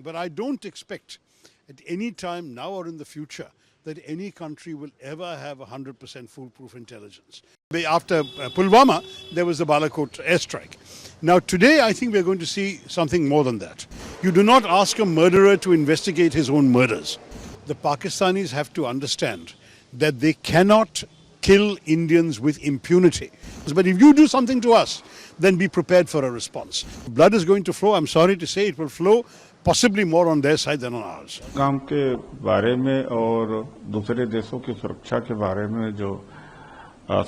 But I don't expect at any time now or in the future that any country will ever have 100% foolproof intelligence. After Pulwama, there was the Balakot airstrike. Now today I think we're going to see something more than that. You do not ask a murderer to investigate his own murders. The Pakistanis have to understand that they cannot kill Indians with impunity. But if you do something to us, then be prepared for a response. Blood is going to flow. I'm sorry to say it will flow possibly more on their side than on ours. Pahalgam के बारे में और दूसरे देशों की सुरक्षा के बारे में जो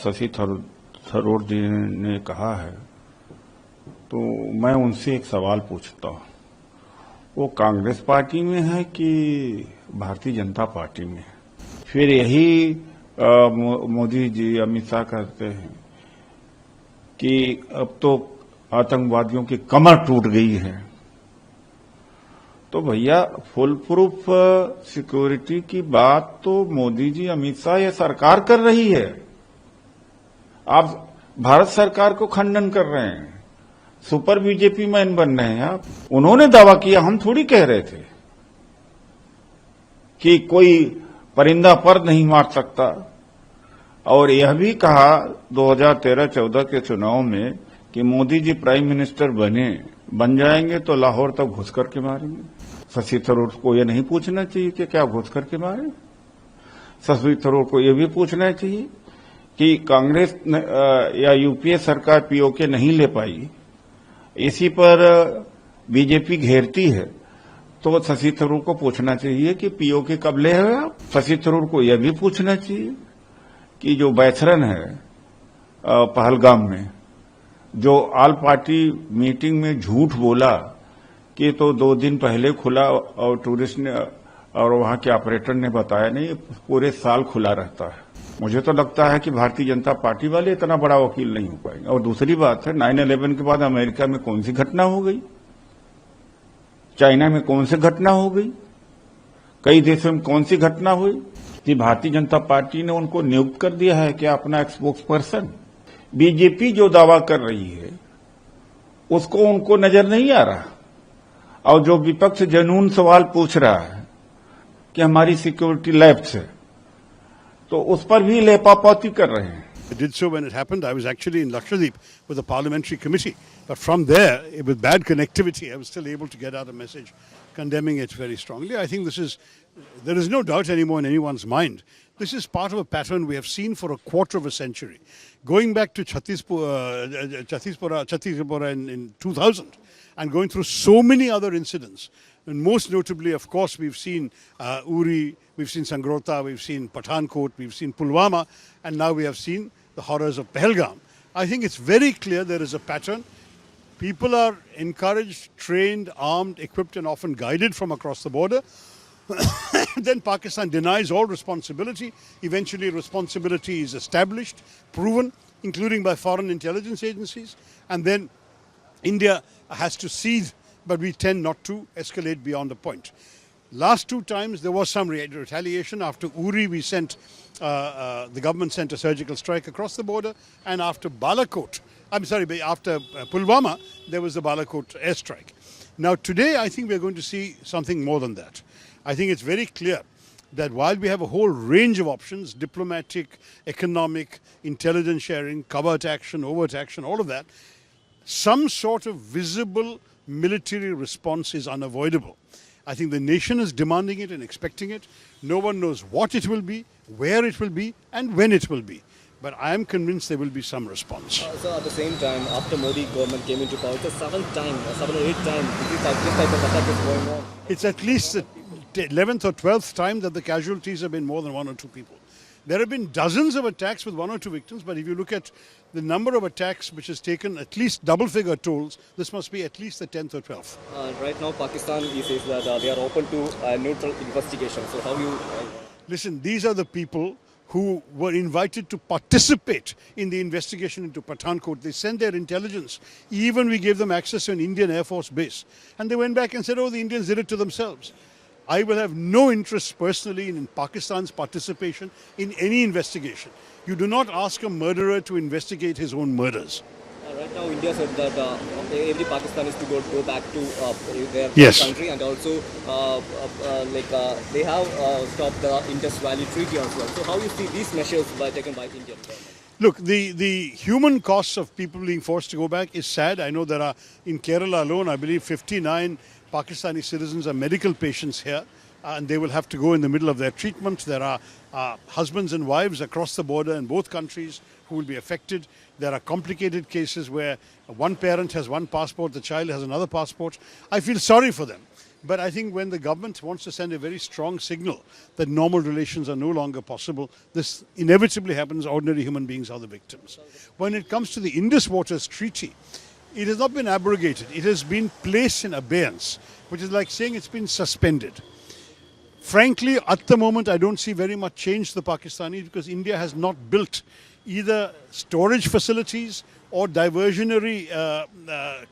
शशि थरूर जी ने कहा है, तो मैं उनसे एक सवाल पूछता हूँ, वो कांग्रेस पार्टी में है कि भारतीय जनता पार्टी में? फिर यही मोदी जी अमित शाह कहते हैं कि अब तो आतंकवादियों की कमर टूट गई है। तो भैया फुल प्रूफ सिक्योरिटी की बात तो मोदी जी अमित शाह ये सरकार कर रही है। आप भारत सरकार को खंडन कर रहे हैं, सुपर बीजेपी मैन बन रहे हैं आप। उन्होंने दावा किया, हम थोड़ी कह रहे थे कि कोई परिंदा पर नहीं मार सकता। और यह भी कहा 2013-14 के चुनाव में कि मोदी जी प्राइम मिनिस्टर बन जाएंगे तो लाहौर तक घुस करके मारेंगे। शशि थरूर को यह नहीं पूछना चाहिए कि क्या घुस करके मारे? शशि थरूर को यह भी पूछना चाहिए कि कांग्रेस या यूपीए सरकार पीओके नहीं ले पाई, इसी पर बीजेपी घेरती है, तो शशि थरूर को पूछना चाहिए कि पीओके कब ले हैं आप? शशि थरूर को यह भी पूछना चाहिए कि जो बैचरन है पहलगाम में, जो ऑल पार्टी मीटिंग में झूठ बोला कि तो 2 दिन पहले खुला और टूरिस्ट ने और वहां के ऑपरेटर ने बताया, नहीं पूरे साल खुला रहता है। मुझे तो लगता है कि भारतीय जनता पार्टी वाले इतना बड़ा वकील नहीं हो पाएंगे। और दूसरी बात है, 9/11 के बाद अमेरिका में कौन सी घटना हो गई, चाइना में कौन सी घटना हो गई, कई देशों में कौन सी घटना हुई कि भारतीय जनता पार्टी ने उनको नियुक्त कर दिया है क्या अपना स्पोक्स पर्सन? बीजेपी जो दावा कर रही है उसको उनको नजर नहीं आ रहा, और जो विपक्ष जनून सवाल पूछ रहा है कि हमारी सिक्योरिटी लैप्स है, तो उस पर भी लेपापोती कर रहे हैं। I did so when it happened. I was actually in Lakshadweep with a parliamentary committee. But from there, with bad connectivity, I was still able to get out a message condemning it very strongly. I think there is no doubt anymore in anyone's mind. This is part of a pattern we have seen for a quarter of a century. Going back to Chhattisgarh in 2000 and going through so many other incidents. And most notably, of course, we've seen Uri, we've seen Sangrota, we've seen Pathankot, we've seen Pulwama, and now we have seen the horrors of Pahalgam. I think it's very clear there is a pattern. People are encouraged, trained, armed, equipped, and often guided from across the border. Then Pakistan denies all responsibility. Eventually, responsibility is established, proven, including by foreign intelligence agencies. And then India has to cede, but we tend not to escalate beyond the point. Last 2 times there was some retaliation. After Uri, we sent the government sent a surgical strike across the border, and after after Pulwama, there was the Balakot airstrike. Now today, I think we're going to see something more than that. I think it's very clear that while we have a whole range of options, diplomatic, economic, intelligence sharing, covert action, overt action, all of that, some sort of visible military response is unavoidable. I think the nation is demanding it and expecting it. No one knows what it will be, where it will be, and when it will be. But I am convinced there will be some response. So at the same time, after Modi government came into power, it's the 7th time, 7 or 8 times this type of attack is going on. It's at least the 11th or 12th time that the casualties have been more than 1 or 2 people. There have been dozens of attacks with 1 or 2 victims, but if you look at the number of attacks which has taken at least double-figure tolls, this must be at least the 10th or 12th. Right now, Pakistan says that they are open to neutral investigation. So how you... Listen, these are the people who were invited to participate in the investigation into Pathankot. They sent their intelligence. Even we gave them access to an Indian Air Force base. And they went back and said, oh, the Indians did it to themselves. I will have no interest personally in Pakistan's participation in any investigation. You do not ask a murderer to investigate his own murders. All right. Now India said that every Pakistani is to go back to their Yes. country, and also they have stopped the Indus Valley Treaty as well. So how you see these measures taken by Indian government? Look, the human costs of people being forced to go back is sad. I know there are, in Kerala alone, I believe 59 Pakistani citizens are medical patients here, and they will have to go in the middle of their treatment. There are husbands and wives across the border in both countries who will be affected. There are complicated cases where one parent has one passport, the child has another passport. I feel sorry for them. But I think when the government wants to send a very strong signal that normal relations are no longer possible, this inevitably happens. Ordinary human beings are the victims. When it comes to the Indus Waters Treaty, it has not been abrogated. It has been placed in abeyance, which is like saying it's been suspended. Frankly, at the moment, I don't see very much change to the Pakistanis because India has not built either storage facilities or diversionary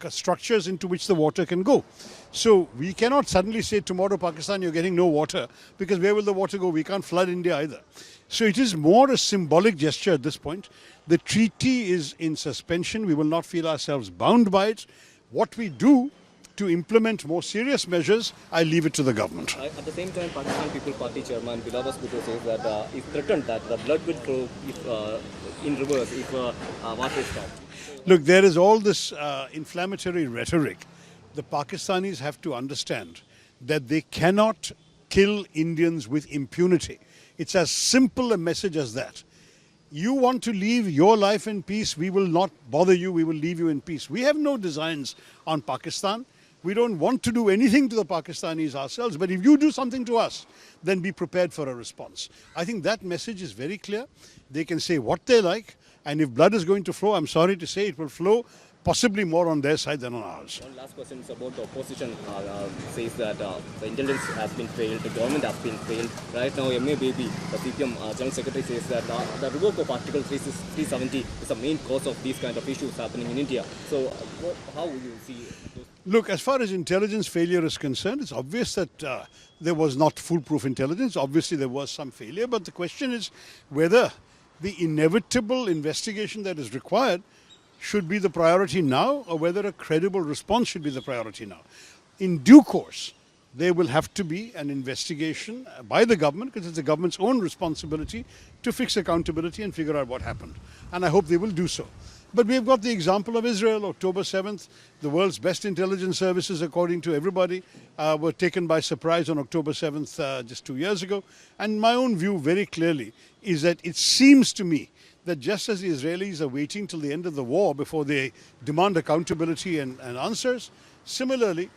structures into which the water can go. So we cannot suddenly say tomorrow, Pakistan, you're getting no water, because where will the water go? We can't flood India either. So it is more a symbolic gesture at this point. The treaty is in suspension. We will not feel ourselves bound by it. What we do to implement more serious measures, I leave it to the government. At the same time, Pakistan People Party chairman Bilawaz Bhutto says that if threatened that the blood will flow in reverse if water is stopped. Look, there is all this inflammatory rhetoric. The Pakistanis have to understand that they cannot kill Indians with impunity. It's as simple a message as that. You want to leave your life in peace, we will not bother you, we will leave you in peace. We have no designs on Pakistan. We don't want to do anything to the Pakistanis ourselves, but if you do something to us, then be prepared for a response. I think that message is very clear. They can say what they like, and if blood is going to flow, I'm sorry to say it will flow possibly more on their side than on ours. One last question is about the opposition. Says that the intelligence has been failed, the government has been failed. Right now, MA Baby, the CPM General Secretary, says that the revoke of Article 370 is the main cause of these kind of issues happening in India. So, how would you see those? Look, as far as intelligence failure is concerned, it's obvious that there was not foolproof intelligence. Obviously, there was some failure, but the question is whether the inevitable investigation that is required should be the priority now, or whether a credible response should be the priority now. In due course, there will have to be an investigation by the government, because it's the government's own responsibility to fix accountability and figure out what happened. And I hope they will do so. But we've got the example of Israel, October 7th. The world's best intelligence services, according to everybody, were taken by surprise on October 7th just 2 years ago. And my own view very clearly is that it seems to me that just as the Israelis are waiting till the end of the war before they demand accountability and answers, similarly,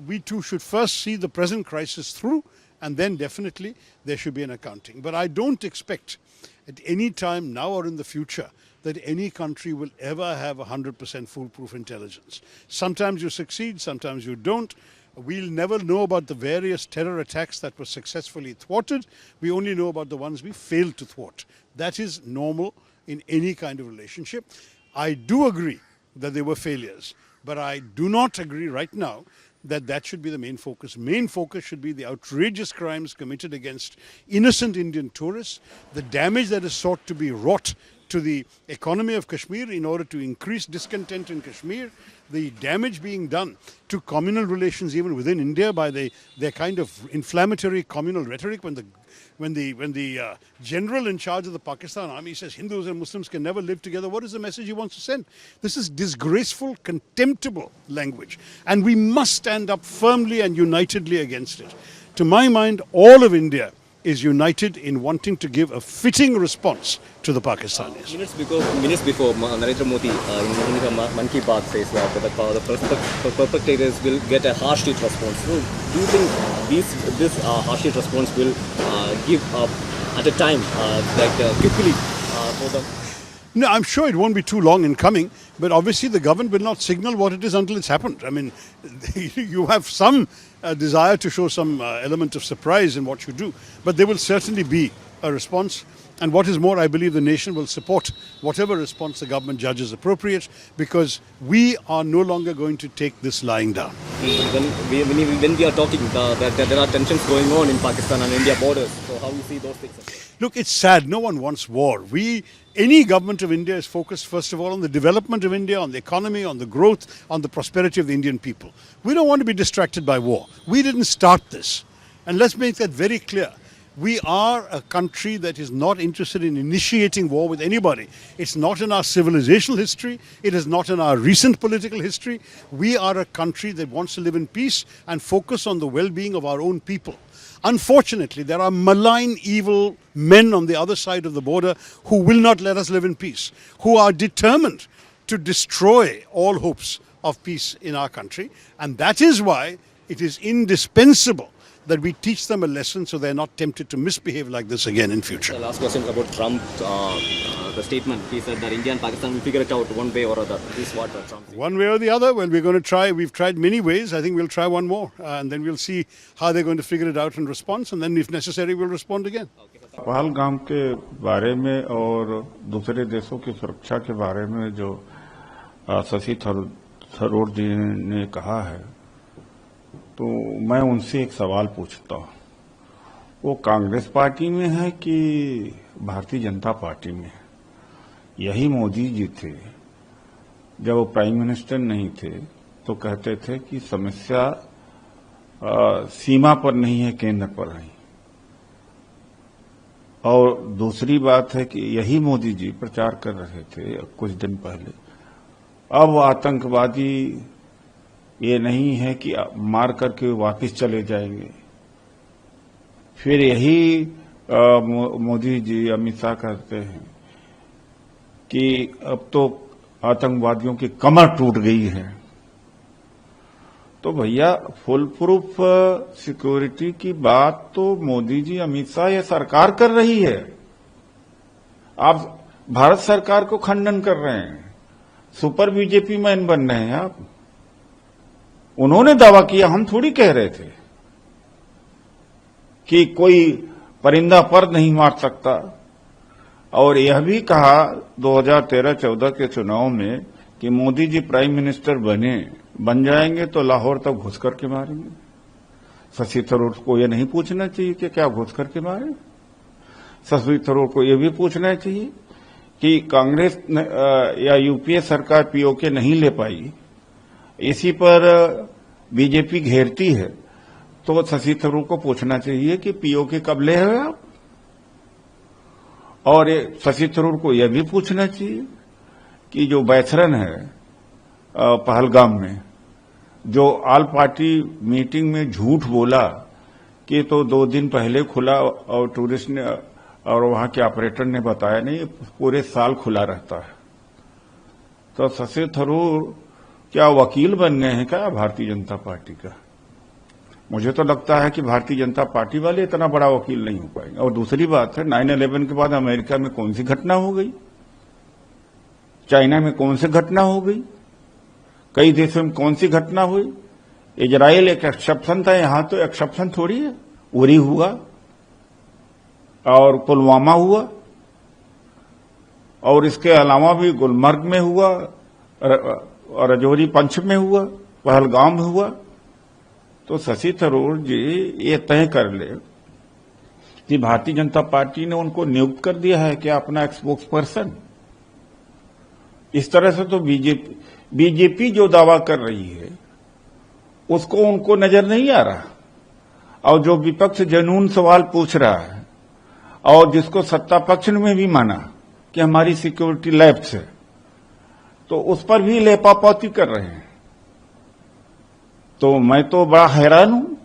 we too should first see the present crisis through, and then definitely there should be an accounting. But I don't expect at any time now or in the future that any country will ever have 100% foolproof intelligence. Sometimes you succeed, sometimes you don't. We'll never know about the various terror attacks that were successfully thwarted. We only know about the ones we failed to thwart. That is normal in any kind of relationship. I do agree that there were failures, but I do not agree right now that that should be the main focus. Main focus should be the outrageous crimes committed against innocent Indian tourists, the damage that is sought to be wrought to the economy of Kashmir in order to increase discontent in Kashmir, the damage being done to communal relations even within India by their kind of inflammatory communal rhetoric when the general in charge of the Pakistan army says Hindus and Muslims can never live together. What is the message he wants to send? This is disgraceful, contemptible language, and we must stand up firmly and unitedly against it. To my mind, all of India is united in wanting to give a fitting response to the Pakistanis. Minutes before Narendra Modi in the Man Ki Baat says that the perpetrators will get a harsh hit response. So do you think this harsh hit response will give up at a time quickly for the... No, I'm sure it won't be too long in coming, but obviously the government will not signal what it is until it's happened. I mean, you have some desire to show some element of surprise in what you do, but there will certainly be a response. And what is more, I believe the nation will support whatever response the government judges appropriate, because we are no longer going to take this lying down. When we are talking, there are tensions going on in Pakistan and India borders. So how do you see those things? Look, it's sad. No one wants war. Any government of India is focused, first of all, on the development of India, on the economy, on the growth, on the prosperity of the Indian people. We don't want to be distracted by war. We didn't start this. And let's make that very clear. We are a country that is not interested in initiating war with anybody. It's not in our civilizational history. It is not in our recent political history. We are a country that wants to live in peace and focus on the well-being of our own people. Unfortunately, there are malign, evil men on the other side of the border who will not let us live in peace, who are determined to destroy all hopes of peace in our country. And that is why it is indispensable that we teach them a lesson so they're not tempted to misbehave like this again in future. The last question is about Trump, the statement. He said that India and Pakistan will figure it out one way or other. This is what Trump said. One way or the other, well, we're going to try. We've tried many ways. I think we'll try one more. And then we'll see how they're going to figure it out in response. And then if necessary, we'll respond again. Pahalgam के बारे में और दूसरे देशों की सुरक्षा के बारे में जो शशि थरूर जी ने कहा है, तो मैं उनसे एक सवाल पूछता हूं, वो कांग्रेस पार्टी में है कि भारतीय जनता पार्टी में? यही मोदी जी थे, जब वो प्राइम मिनिस्टर नहीं थे तो कहते थे कि समस्या सीमा पर नहीं है, केंद्र पर है। और दूसरी बात है कि यही मोदी जी प्रचार कर रहे थे कुछ दिन पहले, अब आतंकवादी ये नहीं है कि मार करके वापस चले जाएंगे। फिर यही मोदी जी अमित शाह कहते हैं कि अब तो आतंकवादियों की कमर टूट गई है। तो भैया, फुल प्रूफ सिक्योरिटी की बात तो मोदी जी, अमित शाह, ये सरकार कर रही है। आप भारत सरकार को खंडन कर रहे हैं, सुपर बीजेपी मैन बन रहे हैं आप। उन्होंने दावा किया, हम थोड़ी कह रहे थे कि कोई परिंदा पर नहीं मार सकता। और यह भी कहा 2013-14 के चुनाव में कि मोदी जी प्राइम मिनिस्टर बन जाएंगे तो लाहौर तक घुस करके मारेंगे। शशि थरूर को यह नहीं पूछना चाहिए कि क्या घुस करके मारे? शशि थरूर को यह भी पूछना चाहिए कि कांग्रेस या यूपीए सरकार पीओके नहीं ले पाई, इसी पर बीजेपी घेरती है, तो शशि थरूर को पूछना चाहिए कि पीओके कब ले हैं आप? और शशि थरूर को यह भी पूछना चाहिए कि जो बैथरन है पहलगाम में, जो ऑल पार्टी मीटिंग में झूठ बोला कि तो 2 दिन पहले खुला और टूरिस्ट ने और वहां के ऑपरेटर ने बताया, नहीं पूरे साल खुला रहता है। तो शशि थरूर क्या वकील बन गए हैं क्या भारतीय जनता पार्टी का? मुझे तो लगता है कि भारतीय जनता पार्टी वाले इतना बड़ा वकील नहीं हो पाएंगे। और दूसरी बात है, 9/11 के बाद अमेरिका में कौन सी घटना हो गई, चाइना में कौन सी घटना हो गई, कई देशों में कौन सी घटना हुई? इजराइल एक एक्सेप्शन था, यहां तो एक्सेप्शन थोड़ी है। उरी हुआ और पुलवामा हुआ, और इसके अलावा भी गुलमर्ग में हुआ, रजौरी पंच में हुआ, पहलगाम हुआ। तो शशि थरूर जी ये तय कर ले कि भारतीय जनता पार्टी ने उनको नियुक्त कर दिया है क्या अपना स्पोक्स पर्सन। इस तरह से तो बीजेपी जो दावा कर रही है उसको उनको नजर नहीं आ रहा, और जो विपक्ष जनून सवाल पूछ रहा है और जिसको सत्ता पक्ष में भी माना कि हमारी सिक्योरिटी लैप्स है, तो उस पर भी लेपापोती कर रहे हैं। तो मैं तो बड़ा हैरान हूं